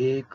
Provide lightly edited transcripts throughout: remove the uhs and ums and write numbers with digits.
1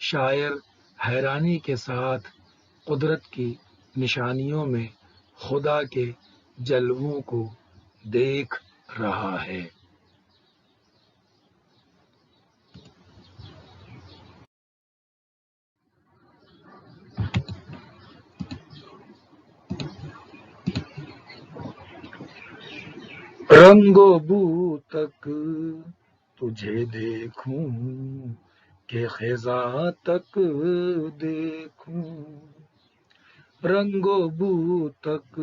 شاعر حیرانی کے ساتھ قدرت کی نشانیوں میں خدا کے جلووں کو دیکھ رہا ہے۔ رنگ و بو تک تجھے دیکھوں کہ خزاں تک دیکھوں، رنگ و بو تک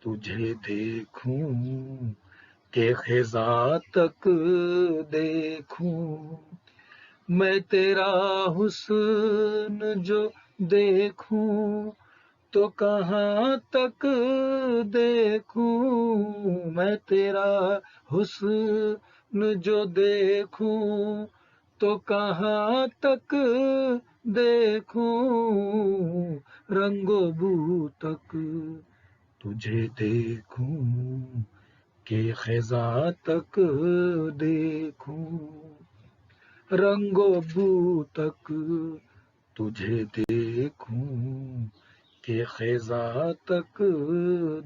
تجھے دیکھوں کہ خزاں تک دیکھوں، میں تیرا حسن جو دیکھوں تو کہاں تک دیکھوں، میں تیرا حسن جو دیکھوں تو کہاں تک دیکھوں، رنگ و بو تک تجھے دیکھوں کہ خزاں تک دیکھوں، رنگ و بو تک تجھے دیکھوں کہ خزاں تک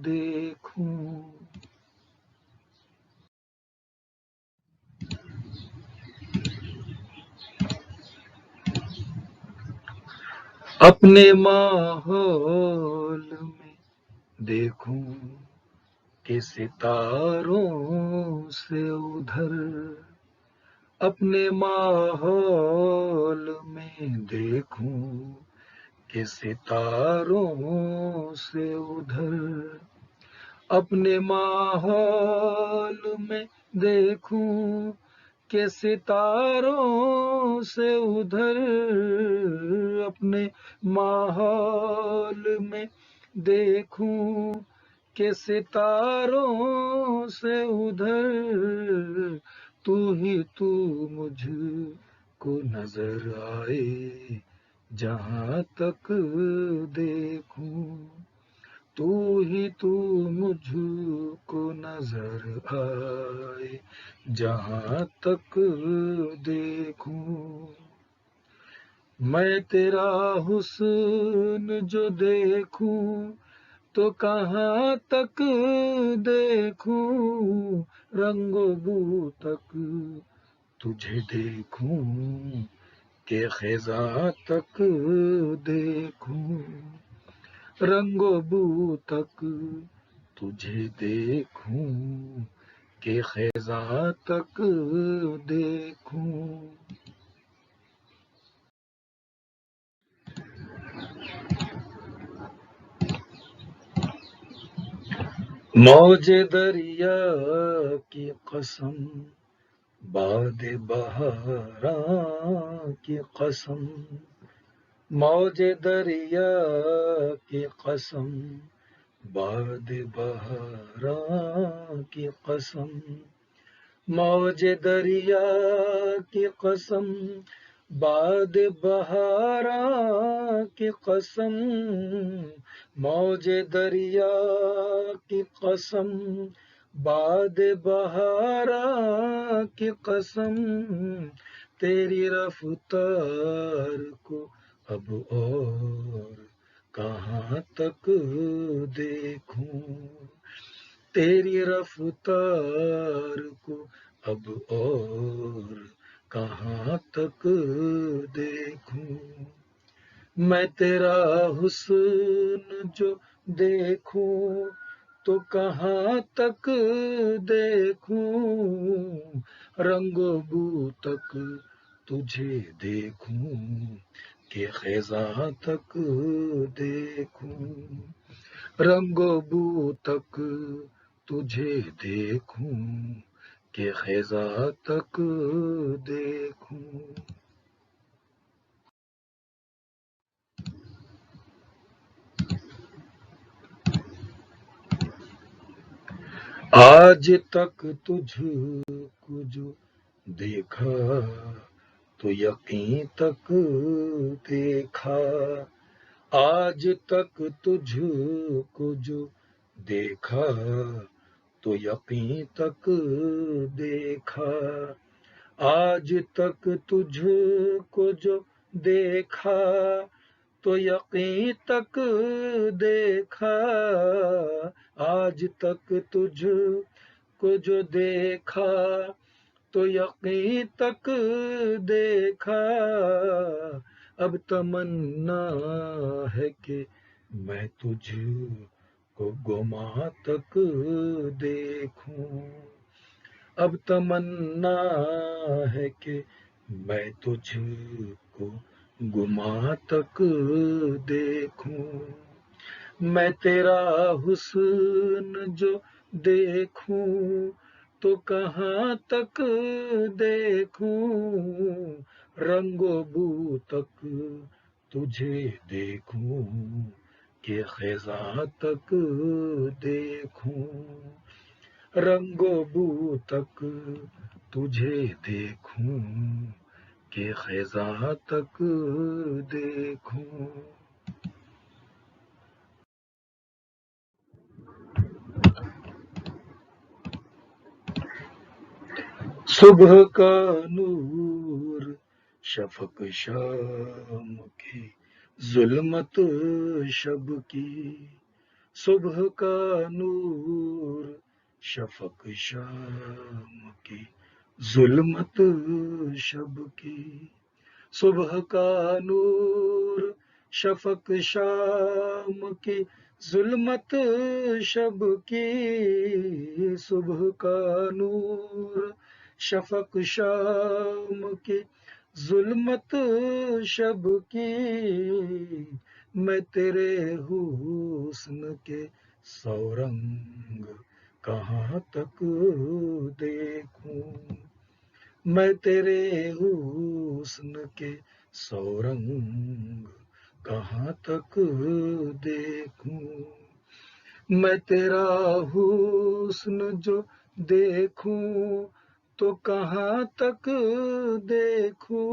دیکھوں۔ اپنے ماحول میں دیکھوں کہ ستاروں سے ادھر، اپنے ماحول میں دیکھوں کہ ستاروں سے ادھر، اپنے ماحول میں دیکھوں کہ ستاروں سے ادھر، اپنے ماحول میں دیکھوں کہ ستاروں سے ادھر، تو ہی تو مجھ کو نظر آئے جہاں تک دیکھوں، تو ہی تو مجھ کو نظر آئے جہاں تک دیکھوں، میں تیرا حسن جو دیکھوں تو کہاں تک دیکھوں، رنگ و بو تک تجھے دیکھوں کہ خزاں تک دیکھوں، رنگ و بو تک تجھے دیکھوں کہ خزاں تک دیکھوں۔ موج دریا کی قسم، باد بہاراں کی قسم، موج دریا کی قسم، باد بہاراں کی قسم، موج دریا کی قسم، باد بہاراں کی قسم، موج دریا کی قسم، باد بہاراں کی قسم، تیری رفتار کو اب اور کہاں تک دیکھوں، تیری رفتار کو اب اور کہاں تک دیکھوں، میں تیرا حسن جو دیکھوں تو کہاں تک دیکھوں، رنگ و بو تک تجھے دیکھوں کہ خزاں تک دیکھوں، رنگ و بو تک تجھے دیکھوں کہ خزاں تک دیکھوں۔ آج تک تجھ کو جو دیکھا تو یقین تک دیکھا، آج تک تجھ کو جو دیکھا تو یقین تک دیکھا، آج تک تجھ کو جو دیکھا تو یقین تک دیکھا، آج تک تجھ کو جو دیکھا تو یقین تک دیکھا، اب تمنا ہے کہ میں تجھ کو گما تک دیکھوں، اب تمنا ہے کہ میں تجھ کو گما تک دیکھوں، میں تیرا حسن جو دیکھوں تو کہاں تک دیکھوں، رنگ و بو تک تجھے دیکھوں کہ خزاں تک دیکھوں، رنگ و بو تک تجھے دیکھوں کہ خزاں تک دیکھوں۔ صبح کا نور شفق شام کی ظلمت شب کی، صبح کا نور شفق شام کی ظلمت شب کی، صبح کا نور شفق شام کی ظلمت شب کی، صبح کا نور شفق شام کی ظلمت شب کی، میں تیرے حسن کے سو رنگ کہاں تک دیکھوں، میں تیرے حسن کے سو رنگ کہاں تک دیکھوں، میں تیرا حسن جو دیکھوں تو کہاں تک دیکھوں،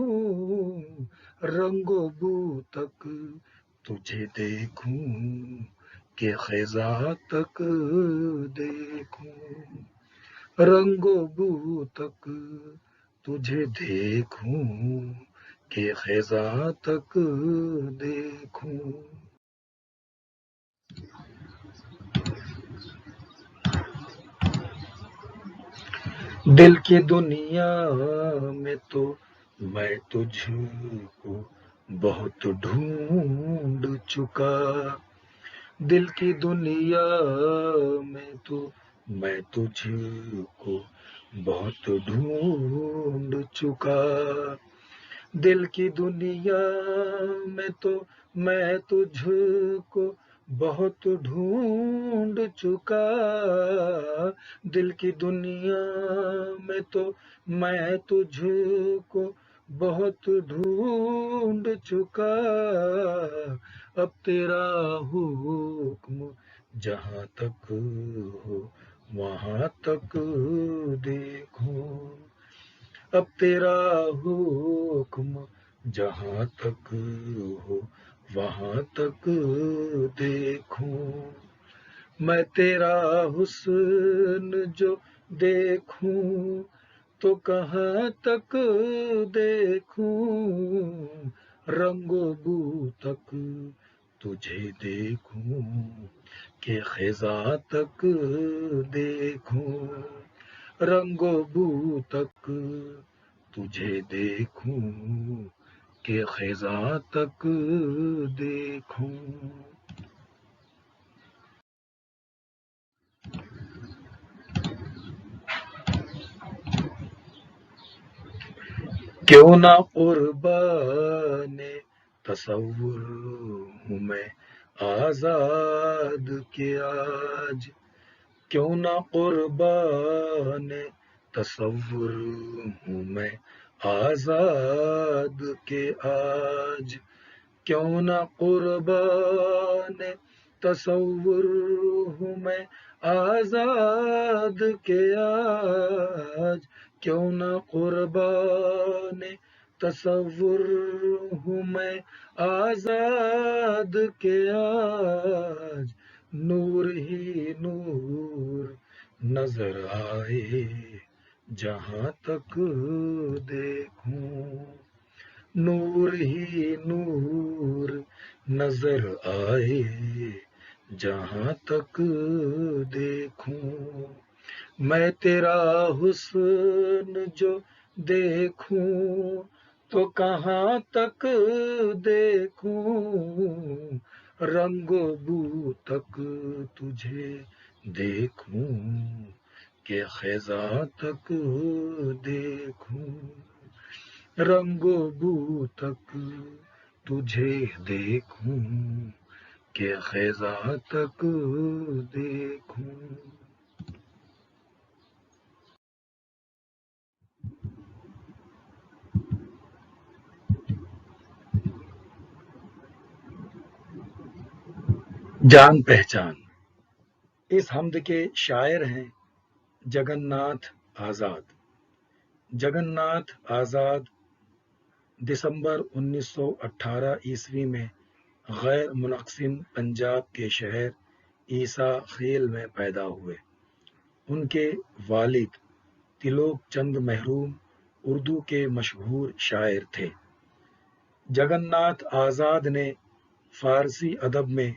رنگ و بو تک تجھے دیکھوں کہ خزاں تک دیکھوں، رنگ و بو تک تجھے دیکھوں کہ خزاں تک دیکھوں۔ دل کی دنیا میں تو میں تجھ کو بہت ڈھونڈ چکا، دل کی دنیا میں تو میں تجھ کو بہت ڈھونڈ چکا، دل کی دنیا میں تو میں تجھ کو بہت ڈھونڈ چکا، دل کی دنیا میں تو میں تجھ کو بہت ڈھونڈ چکا، اب تیرا حکم جہاں تک ہو وہاں تک دیکھوں، اب تیرا حکم جہاں تک ہو وہاں تک دیکھوں، میں تیرا حسن جو دیکھوں تو کہاں تک دیکھوں، رنگ و بو تک تجھے دیکھوں کہ خزاں تک دیکھوں، رنگ و بو تک تجھے دیکھوں کہ خزاں تک دیکھوں۔ کیوں نہ قربان تصور ہوں میں آزاد کے آج، کیوں نہ قربان تصور ہوں میں آزاد کے آج، کیوں نہ قربان تصور ہوں میں آزاد کے آج، کیوں نہ قربان تصور ہوں میں آزاد کے آج، نور ہی نور نظر آئے جہاں تک دیکھوں، نور ہی نور نظر آئے جہاں تک دیکھوں، میں تیرا حسن جو دیکھوں تو کہاں تک دیکھوں، رنگ و بو تک تجھے دیکھوں کہ خزاں تک دیکھوں، رنگ و بو تک تجھے دیکھوں کہ خزاں تک دیکھوں۔ جان پہچان۔ اس حمد کے شاعر ہیں جگن ناتھ آزاد۔ جگن ناتھ آزاد دسمبر 1918 میں غیر منقسم پنجاب کے شہر عیسیٰ خیل میں پیدا ہوئے۔ ان کے والد تلوک چند محروم اردو کے مشہور شاعر تھے۔ جگن ناتھ آزاد نے فارسی ادب میں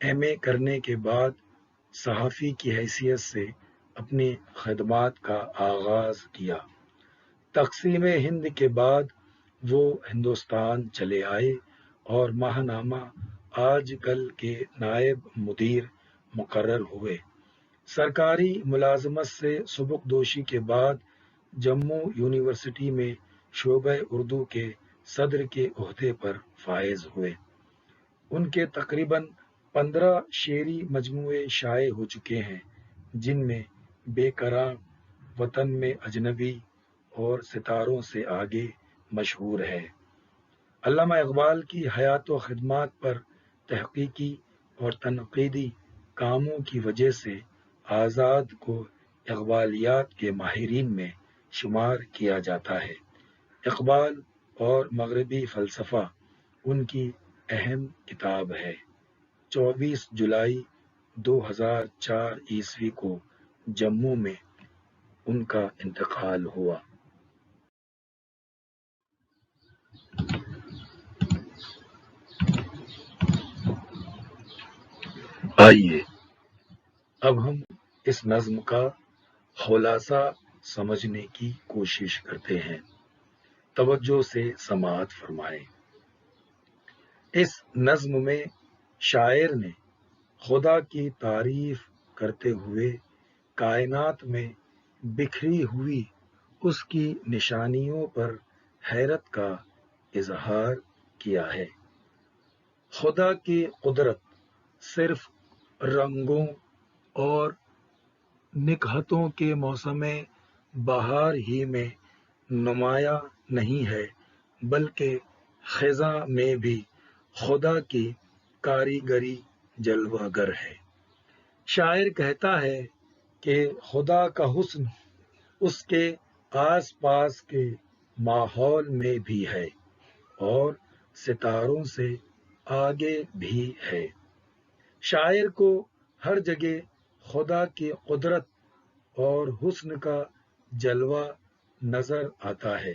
ایم اے کرنے کے بعد صحافی کی حیثیت سے اپنی خدمات کا آغاز کیا۔ تقسیم ہند کے بعد وہ ہندوستان چلے آئے اور ماہنامہ آج کل کے نائب مدیر مقرر ہوئے۔ سرکاری ملازمت سے سبکدوشی کے بعد جموں یونیورسٹی میں شعبہ اردو کے صدر کے عہدے پر فائز ہوئے۔ ان کے تقریباً 15 شعری مجموعے شائع ہو چکے ہیں، جن میں بے قراں، وطن میں اجنبی اور ستاروں سے آگے مشہور ہے۔ علامہ اقبال کی حیات و خدمات پر تحقیقی اور تنقیدی کاموں کی وجہ سے آزاد کو اقبالیات کے ماہرین میں شمار کیا جاتا ہے۔ اقبال اور مغربی فلسفہ ان کی اہم کتاب ہے۔ 24 جولائی 2004 کو جموں میں ان کا انتقال ہوا۔ آئیے اب ہم اس نظم کا خلاصہ سمجھنے کی کوشش کرتے ہیں۔ توجہ سے سماعت فرمائیں۔ اس نظم میں شاعر نے خدا کی تعریف کرتے ہوئے کائنات میں بکھری ہوئی اس کی نشانیوں پر حیرت کا اظہار کیا ہے۔ خدا کی قدرت صرف رنگوں اور نکہتوں کے موسم بہار ہی میں نمایاں نہیں ہے، بلکہ خزاں میں بھی خدا کی کاریگری جلوہ گر ہے۔ شاعر کہتا ہے کہ خدا کا حسن اس کے آس پاس کے ماحول میں بھی ہے اور ستاروں سے آگے بھی ہے۔ شاعر کو ہر جگہ خدا کی قدرت اور حسن کا جلوہ نظر آتا ہے۔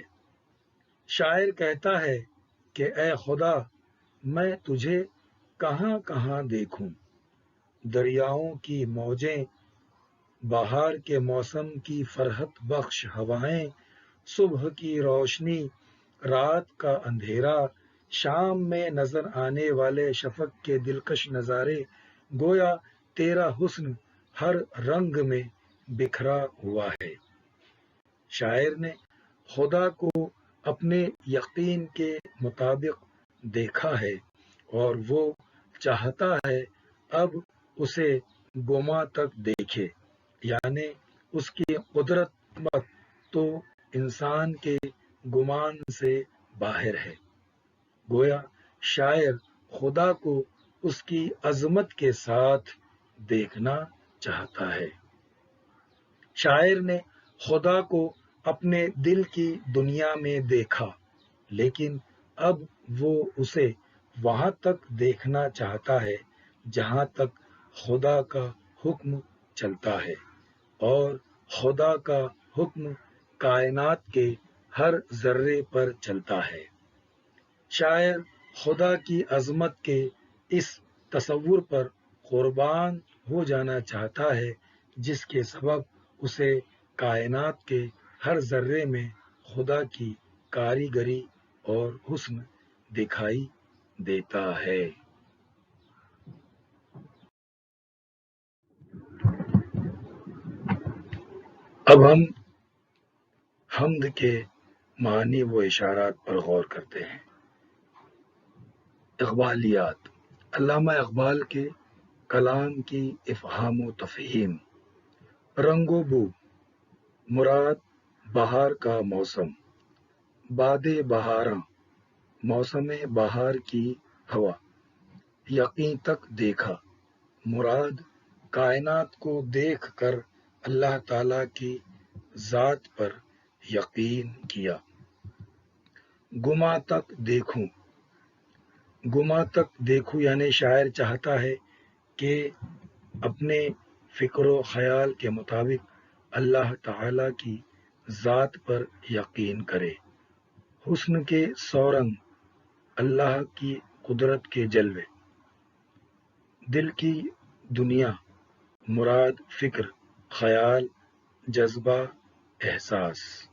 شاعر کہتا ہے کہ اے خدا، میں تجھے کہاں کہاں دیکھوں، دریاؤں کی موجیں، بہار کے موسم کی فرحت بخش ہوائیں، صبح کی روشنی، رات کا اندھیرا، شام میں نظر آنے والے شفق کے دلکش نظارے، گویا تیرا حسن ہر رنگ میں بکھرا ہوا ہے۔ شاعر نے خدا کو اپنے یقین کے مطابق دیکھا ہے اور وہ چاہتا ہے اب اسے گما تک دیکھے، یعنی اس کی قدرت تو انسان کے گمان سے باہر ہے۔ گویا شاعر خدا کو اس کی عظمت کے ساتھ دیکھنا چاہتا ہے۔ شاعر نے خدا کو اپنے دل کی دنیا میں دیکھا، لیکن اب وہ اسے وہاں تک دیکھنا چاہتا ہے جہاں تک خدا کا حکم چلتا ہے، اور خدا کا حکم کائنات کے ہر ذرے پر چلتا ہے۔ شاعر خدا کی عظمت کے اس تصور پر قربان ہو جانا چاہتا ہے جس کے سبب اسے کائنات کے ہر ذرے میں خدا کی کاریگری اور حسن دکھائی دیتا ہے۔ اب ہم حمد کے معنی و اشارات پر غور کرتے ہیں۔ اقبالیات: علامہ اقبال کے کلام کی افہام و تفہیم۔ رنگ و بو، مراد بہار کا موسم۔ باد بہاراں، موسم بہار کی ہوا۔ یقین تک دیکھا، مراد کائنات کو دیکھ کر اللہ تعالیٰ کی ذات پر یقین کیا۔ گما تک دیکھوں، گما تک دیکھوں یعنی شاعر چاہتا ہے کہ اپنے فکر و خیال کے مطابق اللہ تعالیٰ کی ذات پر یقین کرے۔ حسن کے سو رنگ، اللہ کی قدرت کے جلوے۔ دل کی دنیا، مراد فکر، خیال، جذبہ، احساس۔